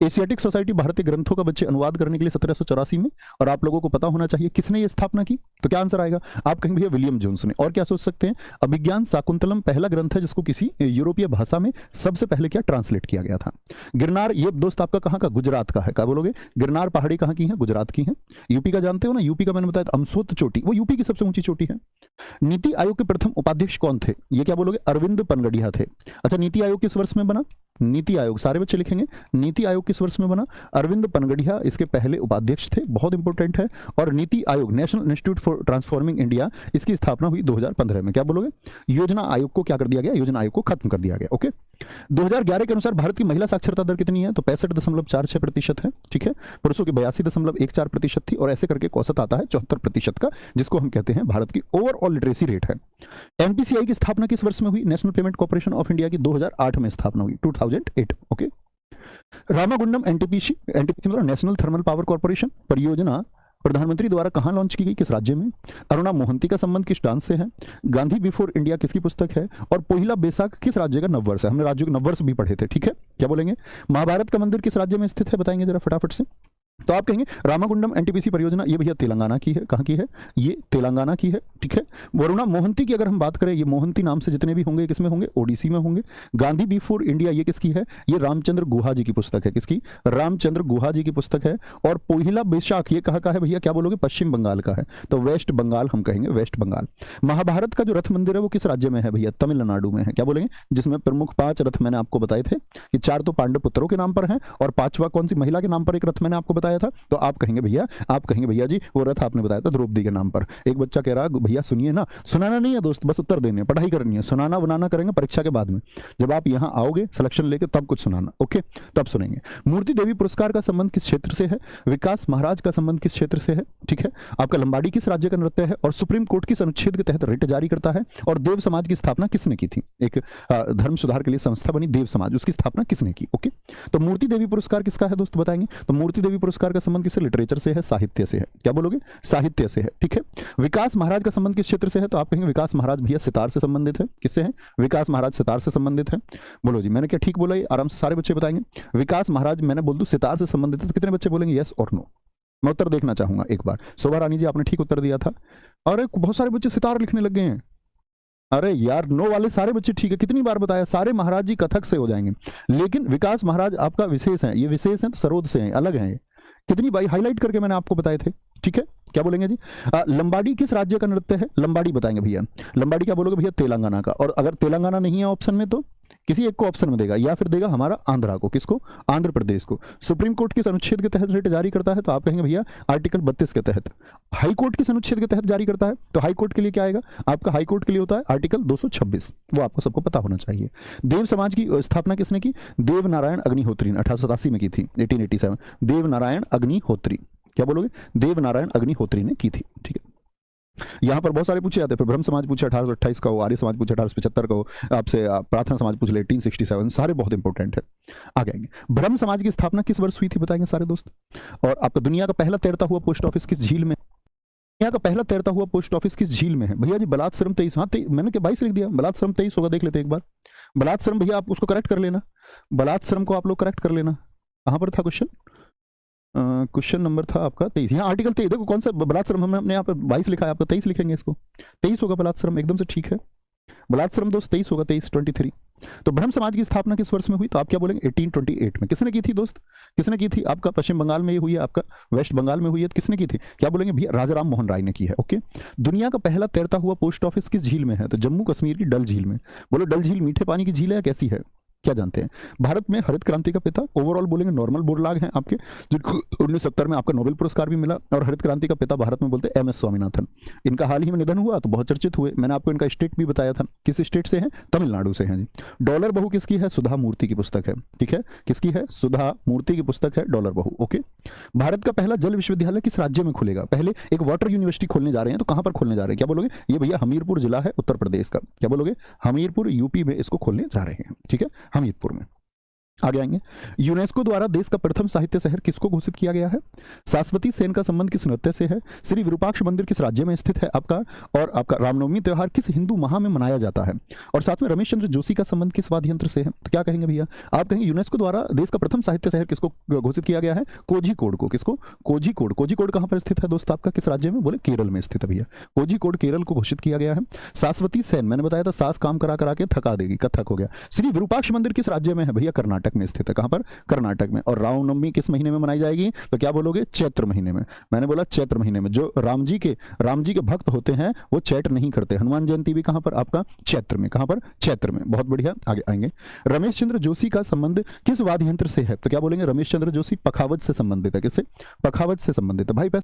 Asiatic society भारतीय ग्रंथों का बच्चे अनुवाद करने के लिए 1784 में, और आप लोगों को पता होना चाहिए किसने ये स्थापना की। तो क्या आंसर आएगा? आप कहेंगे भैया विलियम जोन्स ने। और क्या सोच सकते हैं? अभिज्ञान शाकुंतलम पहला ग्रंथ है जिसको किसी यूरोपीय भाषा में सबसे पहले क्या ट्रांसलेट किया गया था। गिरनार ये दोस्त आपका कहाँ का? गुजरात का है। क्या बोलोगे? गिरनार पहाड़ी कहाँ की है? गुजरात की है। यूपी का जानते हो ना, यूपी का मैंने बताया अमसोत चोटी, वो यूपी की सबसे ऊंची चोटी है। नीति आयोग के प्रथम उपाध्यक्ष कौन थे? ये क्या बोलोगे? अरविंद पनगड़िया थे। अच्छा, नीति आयोग किस वर्ष में बना? नीति आयोग सारे बच्चे लिखेंगे, नीति आयोग किस वर्ष में बना? अरविंद पनगड़िया इसके पहले उपाध्यक्ष थे, बहुत इंपॉर्टेंट है। और NITI Aayog national institute for transforming India, इसकी स्थापना हुई 2015 में। क्या बोलोगे? योजना आयोग को क्या कर दिया गया? योजना आयोग को खत्म कर दिया गया। ओके, 2011 के अनुसार भारत की महिला साक्षरता दर कितनी है? तो 65.46% है। ठीक है, पुरुषों की 82.14% थी, और ऐसे करके औसत आता है 74% का, जिसको हम कहते हैं भारत की ओवरऑल लिटरेसी रेट है। एनपीसीआई की स्थापना किस वर्ष में हुई? National payment corporation of India की 2008 में स्थापना हुई, 2008। ओके, रामागुंडम एनटीपीसी, एनटीपीसी मतलब नेशनल थर्मल पावर कॉर्पोरेशन परियोजना प्रधानमंत्री द्वारा कहां लॉन्च की गई? किस राज्य में? अरुणा मोहंती का संबंध किस डांस से है? गांधी बिफोर इंडिया किसकी पुस्तक है? और पोहिला बैसाख किस राज्य का नववर्ष है? हमने राज्यों के नववर्ष भी पढ़े थे। ठीक है, क्या बोलेंगे? महाभारत का मंदिर किस राज्य में स्थित है? बताएंगे जरा फटाफट से। तो आप कहेंगे रामागुंडम एनटीपीसी परियोजना, ये भैया तेलंगाना की है। कहाँ की है? ये तेलंगाना की है। ठीक है, वरुणा मोहंती की अगर हम बात करें, ये मोहंती नाम से जितने भी होंगे किसमें होंगे? ओडिसी में होंगे। गांधी बिफोर इंडिया ये किसकी है? ये रामचंद्र गुहा जी की पुस्तक है। किसकी? रामचंद्र गुहा जी की पुस्तक है। और पोहिला बैसाख ये कहाँ का है भैया? क्या बोलोगे? पश्चिम बंगाल का है, तो वेस्ट बंगाल हम कहेंगे, वेस्ट बंगाल। महाभारत का जो रथ मंदिर है वो किस राज्य में है भैया? तमिलनाडु में है। क्या बोलेंगे? जिसमें प्रमुख 5 रथ मैंने आपको बताए थे कि 4 तो पांडव पुत्रों के नाम पर है, और 5वां कौन सी महिला के नाम पर एक रथ मैंने आपको बताया था? तो आप कहेंगे भैया जी वो रथ आपने बताया था द्रौपदी के नाम पर। एक बच्चा कह रहा भैया सुनिए ना, सुनाना नहीं है दोस्त, बस उत्तर देने, पढ़ाई करनी है, सुनाना बनाना करेंगे परीक्षा के बाद में, जब आप यहाँ आओगे सिलेक्शन लेके तब कुछ सुनाना। ओके, तब सुनेंगे। मूर्ति देवी पुरस्कार का संबंध किस क्षेत्र से है? विकास महाराज का संबंध किस क्षेत्र से है? ठीक है, आपका लंबाड़ी किस राज्य का नृत्य है? और सुप्रीम कोर्ट किस अनुच्छेद के तहत रिट जारी करता है? और देव समाज की स्थापना किसने की थी? एक धर्म सुधार के लिए संस्था बनी देव समाज, उसकी स्थापना किसने की? ओके, तो मूर्ति देवी पुरस्कार किसका है दोस्त बताएंगे? तो मूर्ति देवी पुरस्कार का संबंध किससे? लिटरेचर से है, साहित्य से है। क्या बोलोगे? साहित्य से है। ठीक है, विकास महाराज का संबंध किस क्षेत्र से है? तो आप कहेंगे विकास महाराज भैया सितार से संबंधित है। किससे है? विकास महाराज सितार से संबंधित है। बोलो जी, मैंने क्या ठीक बोला? ये आराम से सारे बच्चे बताएंगे। विकास महाराज मैंने बोल दूं सितार से संबंधित है, तो कितने बच्चे बोलेंगे यस और नो? मैं उत्तर देखना चाहूंगा एक बार। शोभा रानी जी आपने ठीक उत्तर दिया था, और बहुत सारे बच्चे सितार लिखने लग गए हैं। अरे यार, नो वाले सारे बच्चे ठीक है, कितनी बार बताया, सारे महाराज जी कथक से हो जाएंगे, लेकिन विकास महाराज आपका विशेष है। ये विशेष है तो सरोद से है, अलग है। कितनी बारी हाईलाइट करके मैंने आपको बताए थे। ठीक है, क्या बोलेंगे जी? लंबाड़ी किस राज्य का नृत्य है? लंबाड़ी बताएंगे भैया। लंबाड़ी क्या बोलोगे भैया? तेलंगाना का। और अगर तेलंगाना नहीं है ऑप्शन में तो किसी एक को ऑप्शन में देगा, या फिर देगा हमारा आंध्रा को। किसको? आंध्र प्रदेश को। सुप्रीम कोर्ट किस अनुच्छेद के तहत रिट जारी करता है? तो आप कहेंगे भैया आर्टिकल 32 के तहत। हाई कोर्ट किस अनुच्छेद के तहत जारी करता है? तो हाई कोर्ट के लिए क्या आएगा आपका? हाई कोर्ट के लिए होता है आर्टिकल 226, वो आपको सबको पता होना चाहिए। देव समाज की स्थापना किसने की? देव नारायण अग्निहोत्री ने 1887 में की थी, 1887। देव नारायण अग्निहोत्री, क्या बोलोगे? देव नारायण अग्निहोत्री ने की थी। ठीक है, यहाँ पर बहुत सारे पूछे जाते हैं। ब्रह्म समाज पूछे 1828 का हो, आर्य समाज पूछे 1875 का हो, आपसे प्रार्थना समाज पूछ ले 1867, सारे बहुत इंपॉर्टेंट है। आगे आएंगे। ब्रह्म समाज की स्थापना किस वर्ष हुई थी बताएंगे सारे दोस्त? और आपका दुनिया का पहला तैरता हुआ पोस्ट ऑफिस किस झील में? दुनिया का पहला तैरता हुआ पोस्ट ऑफिस किस झील में है भैया जी? बलात्सरम 23। हाँ, मैंने क्या 22 लिख दिया? बलात्सरम 23 होगा, देख लेते हैं एक बार। बलात्सरम भैया आप उसको करेक्ट कर लेना, बलात्सरम को आप लोग करेक्ट कर लेना। कहाँ पर था क्वेश्चन? क्वेश्चन नंबर था आपका 23। यहाँ आर्टिकल 23 देखो कौन सा बलात्सरम, हमने यहाँ पर 22 लिखा है, आपका 23 लिखेंगे, इसको 23 होगा बलात्सरम, एकदम से ठीक है। बलात्सरम दोस्त 23 होगा, 23। तो ब्रह्म समाज की स्थापना किस वर्ष में हुई? तो आप क्या बोलेंगे? 1828 में। किसने की थी दोस्त? किसने की थी? आपका पश्चिम बंगाल में ये हुई है, आपका वेस्ट बंगाल में हुई है, तो किसने की थी? क्या बोलेंगे भैया? राजा राम मोहन राय ने की है। ओके, दुनिया का पहला तैरता हुआ पोस्ट ऑफिस किस झील में है? तो जम्मू कश्मीर की डल झील में। बोलो डल झील मीठे पानी की झील है, कैसी है, क्या जानते हैं? भारत में हरित क्रांति का पिता ओवरऑल बोलेंगे नॉर्मल बोरलाग हैं आपके, जिनको 1970 में आपका नोबेल पुरस्कार भी मिला। और हरित क्रांति का पिता भारत में बोलते एम एस स्वामीनाथन। इनका हाल ही में निधन हुआ तो बहुत चर्चित हुए। मैंने आपको इनका स्टेट भी बताया था, किस स्टेट से है? तमिलनाडु से हैं जी। डॉलर बहू किसकी है? सुधा मूर्ति की पुस्तक है। ठीक है, किसकी है? सुधा मूर्ति की पुस्तक है डॉलर बहू। ओके, भारत का पहला जल विश्वविद्यालय किस राज्य में खुलेगा? पहले एक वाटर यूनिवर्सिटी खोलने जा रहे हैं, तो कहां पर खोलने जा रहे हैं? क्या बोलोगे? ये भैया हमीरपुर जिला है उत्तर प्रदेश का। क्या बोलोगे? हमीरपुर यूपी में इसको खोलने जा रहे हैं। ठीक है, हमीरपुर में। आगे आएंगे। यूनेस्को द्वारा देश का प्रथम साहित्य शहर किसको घोषित किया गया है? शाश्वती सेन का संबंध किस नृत्य से है? श्री विरूपाक्ष मंदिर किस राज्य में स्थित है आपका? और आपका रामनवमी त्योहार किस हिंदू माह में मनाया जाता है? और साथ में रमेश चंद्र जोशी का संबंध किस वाद्य यंत्र से है? तो क्या कहेंगे भैया? आप कहेंगे यूनेस्को द्वारा देश का प्रथम साहित्य शहर किसको घोषित किया गया है? कोझिकोड को। किसको? कोझिकोड। कोझिकोड कहां पर स्थित है दोस्त आपका? किस राज्य में? बोले केरल में स्थित है भैया। कोझिकोड केरल को घोषित किया गया है। शाश्वती सेन, मैंने बताया था सास काम करा करा के थका देगी, कथक हो गया। श्री विरूपाक्ष मंदिर किस राज्य में है भैया? कर्नाटक में स्थित है। कहां पर? कर्नाटक में। और रामनवमी किस महीने में मनाई जाएगी? तो क्या बोलोगे? चैत्र महीने में। मैंने बोला चैत्र महीने में। जो राम जी के भक्त होते हैं वो चैत्र नहीं करते। हनुमान जयंती भी कहां पर? आपका चैत्र में। कहां पर? चैत्र में। बहुत बढ़िया, आगे आएंगे। रमेश चंद्र जोशी का संबंध किस वाद्य यंत्र से है? तो क्या बोलेंगे? रमेश चंद्र जोशी पखावज से संबंधित है। किससे? पखावज से संबंधित है। भाई